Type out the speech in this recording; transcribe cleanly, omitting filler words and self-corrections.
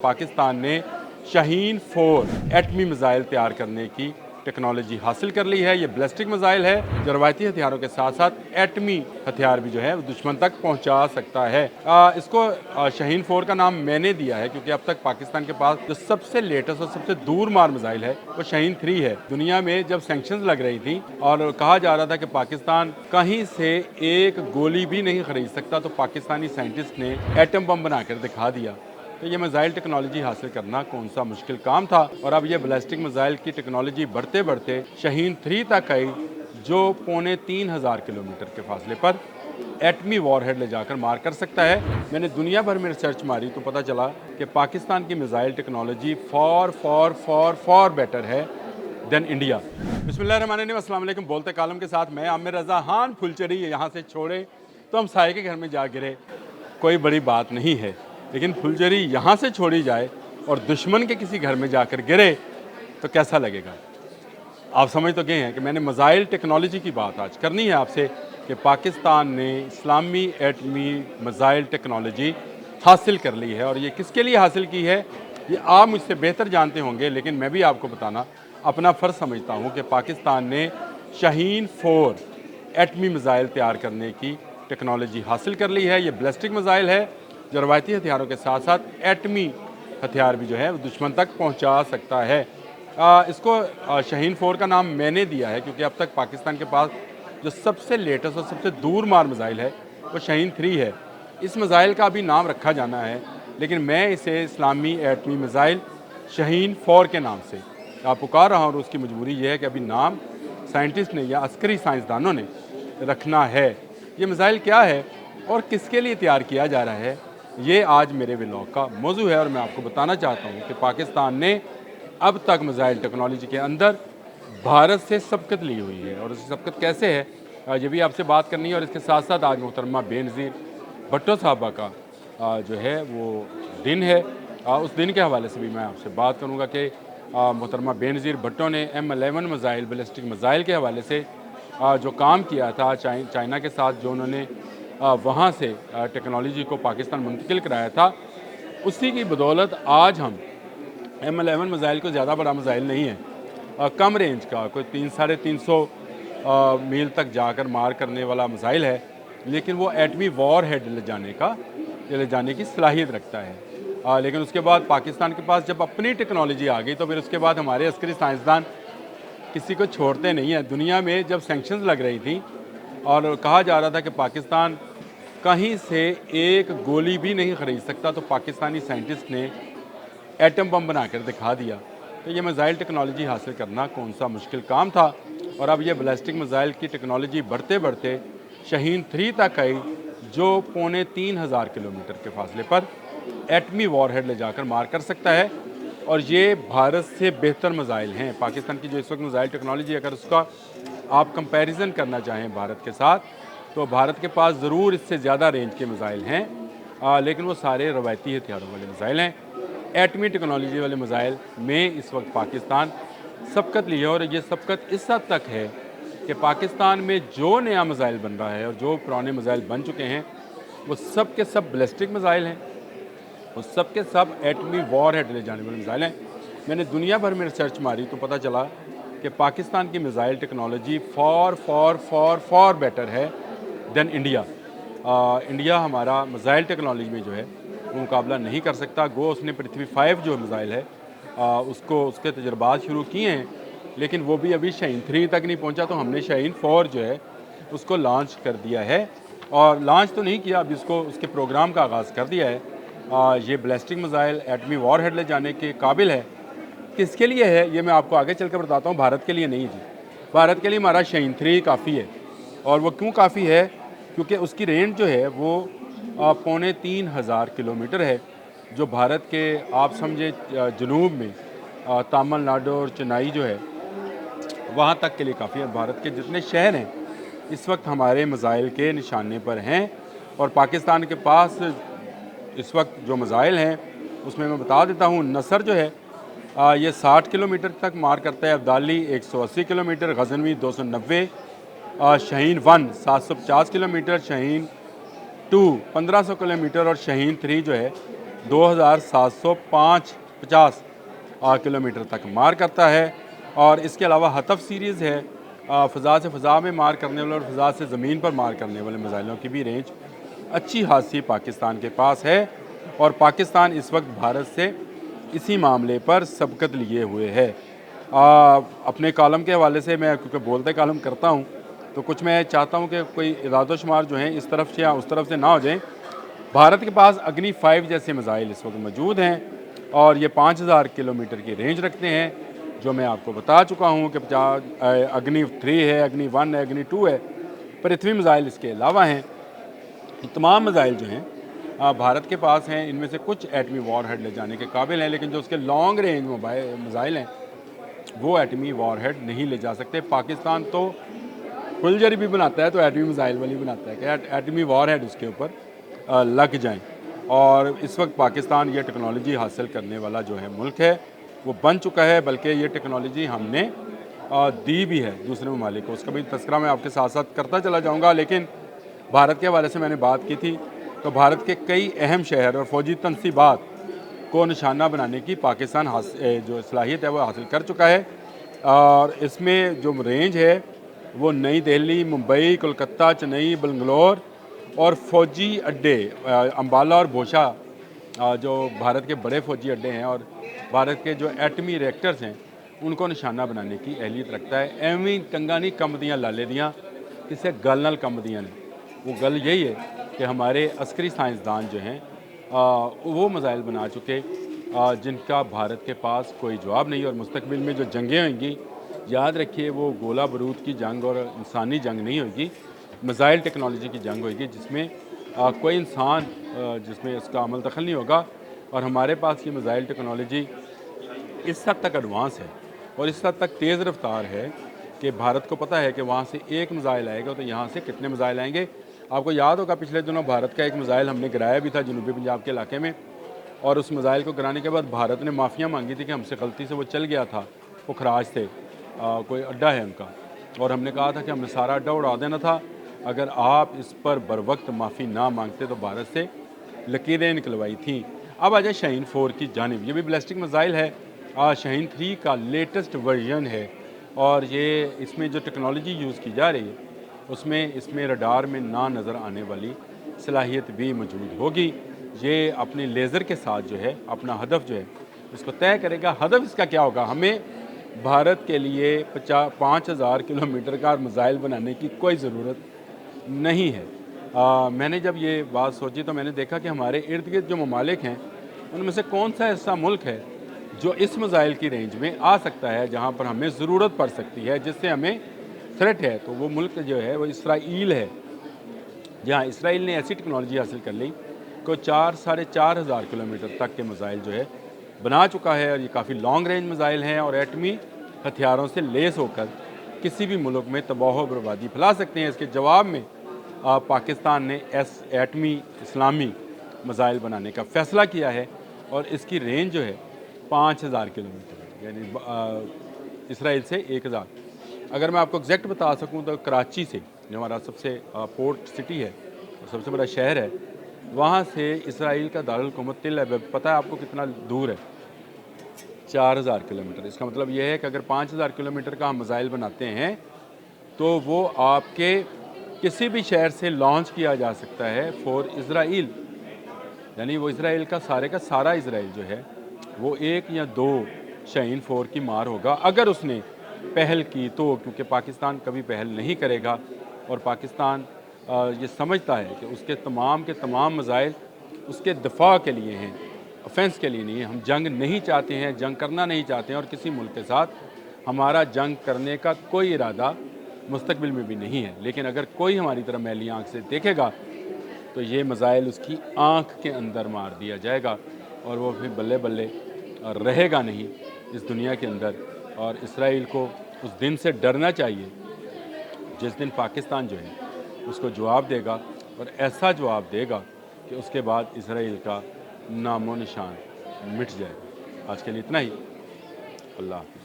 पाकिस्तान ने शाहीन 4 एटमी मिसाइल तैयार करने की टेक्नोलॉजी हासिल कर ली है। ये बैलिस्टिक मिसाइल है जो रवायती हथियारों के साथ साथ एटमी हथियार भी जो है दुश्मन तक पहुंचा सकता है। इसको शाहीन 4 का नाम मैंने दिया है क्योंकि अब तक पाकिस्तान के पास जो सबसे लेटेस्ट और सबसे दूर मार मिसाइल है वो शाहीन 3 है। दुनिया में जब सैंक्शंस लग रही थी और कहा जा रहा था कि पाकिस्तान कहीं से एक गोली भी नहीं खरीद सकता, तो पाकिस्तानी साइंटिस्ट ने एटम बम बनाकर दिखा दिया। तो ये मिसाइल टेक्नोलॉजी हासिल करना कौन सा मुश्किल काम था, और अब ये बैलिस्टिक मिसाइल की टेक्नोलॉजी बढ़ते बढ़ते शाहीन 3 तक आई, जो 3,500 किलोमीटर के फासले पर एटमी वॉरहेड ले जाकर मार कर सकता है। मैंने दुनिया भर में रिसर्च मारी तो पता चला कि पाकिस्तान की मिसाइल टेक्नोलॉजी फॉर बेटर है देन इंडिया। बिस्मिल्लाहिर्रहमानिर्रहीम, अस्सलाम वालेकुम। बोलते कालम के साथ मैं आमिर रज़ा। हान फुलचड़ी यहाँ से छोड़े तो हम साये के घर में जा गिरे, कोई बड़ी बात नहीं है, लेकिन फुलझड़ी यहाँ से छोड़ी जाए और दुश्मन के किसी घर में जाकर गिरे तो कैसा लगेगा। आप समझ तो गए हैं कि मैंने मिसाइल टेक्नोलॉजी की बात आज करनी है आपसे कि पाकिस्तान ने इस्लामी एटमी मिसाइल टेक्नोलॉजी हासिल कर ली है, और ये किसके लिए हासिल की है ये आप मुझसे बेहतर जानते होंगे, लेकिन मैं भी आपको बताना अपना फ़र्ज़ समझता हूँ कि पाकिस्तान ने शाहीन 4 एटमी मिसाइल तैयार करने की टेक्नोलॉजी हासिल कर ली है। ये बैलिस्टिक मिसाइल है जो रवायती हथियारों के साथ साथ एटमी हथियार भी जो है दुश्मन तक पहुंचा सकता है। इसको शाहीन 4 का नाम मैंने दिया है क्योंकि अब तक पाकिस्तान के पास जो सबसे लेटेस्ट और सबसे दूर मार मिसाइल है वो शाहीन 3 है। इस मिसाइल का अभी नाम रखा जाना है, लेकिन मैं इसे इस्लामी एटमी मिसाइल शाहीन 4 के नाम से पुकार रहा हूँ, और उसकी मजबूरी ये है कि अभी नाम साइंटिस्ट ने या अस्करी साइंसदानों ने रखना है। ये मिसाइल क्या है और किसके लिए तैयार किया जा रहा है, ये आज मेरे व्लॉग का मौजू है। और मैं आपको बताना चाहता हूँ कि पाकिस्तान ने अब तक मिसाइल टेक्नोलॉजी के अंदर भारत से सबकत ली हुई है, और उसकी सबकत कैसे है ये भी आपसे बात करनी है। और इसके साथ साथ आज मोहतरमा बेनज़ीर भुट्टो साहबा का जो है वो दिन है, उस दिन के हवाले से भी मैं आपसे बात करूँगा कि मोहतरमा बेनज़ीर भुट्टो ने M11 मिसाइल बैलिस्टिक मिसाइल के हवाले से जो काम किया था चाइना के साथ, जो उन्होंने वहाँ से टेक्नोलॉजी को पाकिस्तान मुंतकिल कराया था, उसी की बदौलत आज हम M11 मिसाइल को ज़्यादा बड़ा मिसाइल नहीं है, कम रेंज का कोई 300-350 मील तक जाकर मार करने वाला मिसाइल है, लेकिन वो एटमी वॉर हेड ले जाने की सलाहियत रखता है। लेकिन उसके बाद पाकिस्तान के पास जब अपनी टेक्नोलॉजी आ गई तो फिर उसके बाद हमारे अस्करी साइंसदान किसी को छोड़ते नहीं हैं। दुनिया में जब सैंक्शंस लग रही थी और कहा जा रहा था कि पाकिस्तान कहीं से एक गोली भी नहीं खरीद सकता, तो पाकिस्तानी साइंटिस्ट ने एटम बम बनाकर दिखा दिया। तो ये मिसाइल टेक्नोलॉजी हासिल करना कौन सा मुश्किल काम था, और अब ये बैलिस्टिक मिसाइल की टेक्नोलॉजी बढ़ते बढ़ते शाहीन 3 तक आई, जो 3,500 किलोमीटर के फासले पर एटमी वॉरहेड ले जाकर मार कर सकता है। और ये भारत से बेहतर मिसाइल हैं। पाकिस्तान की जो इस वक्त मिसाइल टेक्नोलॉजी, अगर उसका आप कंपैरिजन करना चाहें भारत के साथ, तो भारत के पास ज़रूर इससे ज़्यादा रेंज के मिसाइल हैं, लेकिन वो सारे रवायती हथियारों वाले मिसाइल हैं। एटमी टेक्नोलॉजी वाले मिसाइल में इस वक्त पाकिस्तान सबकत ली है, और ये सबकत इस हद तक है कि पाकिस्तान में जो नया मिसाइल बन रहा है और जो पुराने मिसाइल बन चुके हैं वो सब के सब बैलिस्टिक मिसाइल हैं, वो सब के सब एटमी वॉर हेड ले जाने वाले मिसाइल हैं। मैंने दुनिया भर में रिसर्च मारी तो पता चला कि पाकिस्तान की मिसाइल टेक्नोलॉजी फॉर बेटर है देन इंडिया। इंडिया हमारा मिसाइल टेक्नोलॉजी में जो है वो मुकाबला नहीं कर सकता। गो उसने पृथ्वी 5 जो मिसाइल है उसके तजर्बात शुरू किए हैं, लेकिन वो भी अभी शाहीन 3 तक नहीं पहुंचा, तो हमने शाहीन 4 जो है उसको लॉन्च कर दिया है। और लॉन्च तो नहीं किया, अभी उसके प्रोग्राम का आगाज़ कर दिया है। ये बैलिस्टिक मिसाइल एटमी वॉर हेड ले जाने के काबिल है। किसके लिए है ये मैं आपको आगे चल कर बताता हूँ। भारत के लिए नहीं जी, भारत के लिए हमारा शाहीन 3 काफ़ी है। और वो क्यों काफ़ी है, क्योंकि उसकी रेंज जो है वो 3,500 किलोमीटर है, जो भारत के आप समझे जनूब में तमिलनाडु और चेन्नई जो है वहाँ तक के लिए काफ़ी है। भारत के जितने शहर हैं इस वक्त हमारे मिसाइल के निशाने पर हैं, और पाकिस्तान के पास इस वक्त जो मिसाइल हैं उसमें मैं बता देता हूँ, नसर जो है ये 60 किलोमीटर तक मार करता है, Abdali 180 kilometre, Ghaznavi 290, Shaheen 1 750 kilometre, Shaheen 2 1500 kilometre, और शाहीन 3 जो है 2750 किलोमीटर तक मार करता है। और इसके अलावा हतफ सीरीज़ है, फ़ज़ा से फ़ज़ा में मार करने वाले और फ़ज़ा से ज़मीन पर मार करने वाले मिसाइलों की भी रेंज अच्छी खासी पाकिस्तान के पास है। और पाकिस्तान इस वक्त भारत से इसी मामले पर सबकत लिए हुए है। अपने कॉलम के हवाले से मैं क्योंकि बोलते कॉलम करता हूँ, तो कुछ मैं चाहता हूँ कि कोई इरादो शुमार जो हैं इस तरफ से या उस तरफ से ना हो जाएं। भारत के पास अग्नि 5 जैसे मिसाइल इस वक्त मौजूद हैं और ये 5000 किलोमीटर की रेंज रखते हैं, जो मैं आपको बता चुका हूँ कि अग्नि 3 है, अग्नि 1 है, अग्नि 2 है। पृथ्वी मिसाइल इसके अलावा हैं। तमाम मिसाइल जो हैं भारत के पास हैं। इनमें से कुछ एटमी वॉर हेड ले जाने के काबिल हैं, लेकिन जो उसके लॉन्ग रेंज मिसाइल हैं वो एटमी वॉर हेड नहीं ले जा सकते। पाकिस्तान तो फुलझड़ी भी बनाता है तो एटमी मिसाइल वाली बनाता है कि एटमी वॉर हेड उसके ऊपर लग जाएं। और इस वक्त पाकिस्तान ये टेक्नोलॉजी हासिल करने वाला जो है मुल्क है, वो बन चुका है। बल्कि ये टेक्नोलॉजी हमने दी भी है दूसरे ममालिक को, उसका भी तस्करा मैं आपके साथ साथ करता चला जाऊँगा। लेकिन भारत के हवाले से मैंने बात की थी, तो भारत के कई अहम शहर और फौजी तनसीबात को निशाना बनाने की पाकिस्तान जो सलाहियत है वो हासिल कर चुका है। और इसमें जो रेंज है वो नई दिल्ली, मुंबई, कोलकाता, चेन्नई, बंगलोर और फ़ौजी अड्डे अम्बाला और बोशा, जो भारत के बड़े फ़ौजी अड्डे हैं और भारत के जो एटमी रिएक्टर्स हैं उनको निशाना बनाने की अहलियत रखता है। एवं कंगा नहीं कंबदियाँ लाले दियाँ, किसे गल नाल कंबदियाँ ने। वो गल यही है कि हमारे अस्करी साइंसदान जो हैं वो मिसाइल बना चुके जिनका भारत के पास कोई जवाब नहीं। और मुस्तकबिल में जो जंगें होंगी, याद रखिए वो गोला बारूद की जंग और इंसानी जंग नहीं होगी, मिसाइल टेक्नोलॉजी की जंग होगी, जिसमें कोई इंसान जिसमें इसका अमल दखल नहीं होगा। और हमारे पास ये मिसाइल टेक्नोलॉजी इस हद तक एडवांस है और इस हद तक तेज़ रफ्तार है कि भारत को पता है कि वहाँ से एक मिसाइल आएगा तो यहाँ से कितने मिसाइल आएंगे। आपको याद होगा पिछले दिनों भारत का एक मिसाइल हमने गिराया भी था जनूबी पंजाब के इलाके में, और उस मिसाइल को गिराने के बाद भारत ने माफ़ियाँ मांगी थी कि हमसे गलती से वो चल गया था, वो खराज से कोई अड्डा है उनका, और हमने कहा था कि हमने सारा अड्डा उड़ा देना था अगर आप इस पर बर वक्त माफ़ी ना मांगते। तो भारत से लकीरें निकलवाई थी। अब आ जाए शाहीन 4 की जानिब। ये भी बैलिस्टिक मिसाइल है, शाहीन 3 का लेटेस्ट वर्जन है। और ये इसमें जो टेक्नोलॉजी यूज़ की जा रही है इसमें रडार में ना नज़र आने वाली सलाहियत भी मौजूद होगी। ये अपने लेज़र के साथ जो है अपना हदफ जो है उसको तय करेगा। हदफ इसका क्या होगा? हमें भारत के लिए 5000 किलोमीटर का मिसाइल बनाने की कोई ज़रूरत नहीं है। मैंने जब ये बात सोची तो मैंने देखा कि हमारे इर्द गिर्द जो ममालिक हैं उनमें से कौन सा ऐसा मुल्क है जो इस मिसाइल की रेंज में आ सकता है, जहाँ पर हमें ज़रूरत पड़ सकती है, जिससे हमें थ्रेट है। तो वो मुल्क जो है वो इसराइल है, जहाँ इसराइल ने ऐसी टेक्नोलॉजी हासिल कर ली कि 4-4.5 किलोमीटर तक के मिसाइल जो है बना चुका है। और ये काफ़ी लॉन्ग रेंज मिसाइल हैं और एटमी हथियारों से लेस होकर किसी भी मुल्क में तबाह बर्बादी फैला सकते हैं। इसके जवाब में पाकिस्तान ने एटमी इस्लामी मिसाइल बनाने का फ़ैसला किया है और इसकी रेंज जो है 5000 किलोमीटर है, यानी इसराइल से 1000। अगर मैं आपको एग्जैक्ट बता सकूं तो कराची से, जो हमारा सबसे पोर्ट सिटी है और सबसे बड़ा शहर है, वहाँ से इसराइल का दारुल हुकूमत तिल अबीब पता है आपको कितना दूर है? 4000 किलोमीटर। इसका मतलब यह है कि अगर 5000 किलोमीटर का हम मिसाइल बनाते हैं तो वो आपके किसी भी शहर से लॉन्च किया जा सकता है फॉर इसराइल। यानी वो इसराइल का सारा इसराइल जो है वो 1 या 2 शाहीन 4 की मार होगा अगर उसने पहल की तो, क्योंकि पाकिस्तान कभी पहल नहीं करेगा। और पाकिस्तान ये समझता है कि उसके तमाम के तमाम मिसाइल उसके दफा के लिए हैं, ऑफेंस के लिए नहीं है। हम जंग नहीं चाहते हैं, जंग करना नहीं चाहते हैं और किसी मुल्क के साथ हमारा जंग करने का कोई इरादा मुस्तकबिल में भी नहीं है। लेकिन अगर कोई हमारी तरह मैली आँख से देखेगा तो ये मिसाइल उसकी आँख के अंदर मार दिया जाएगा और वो फिर बल्ले बल्ले रहेगा नहीं इस दुनिया के अंदर। और इसराइल को उस दिन से डरना चाहिए जिस दिन पाकिस्तान जो है उसको जवाब देगा, और ऐसा जवाब देगा कि उसके बाद इसराइल का नामो निशान मिट जाएगा। आज के लिए इतना ही। अल्लाह हाफ़िज़।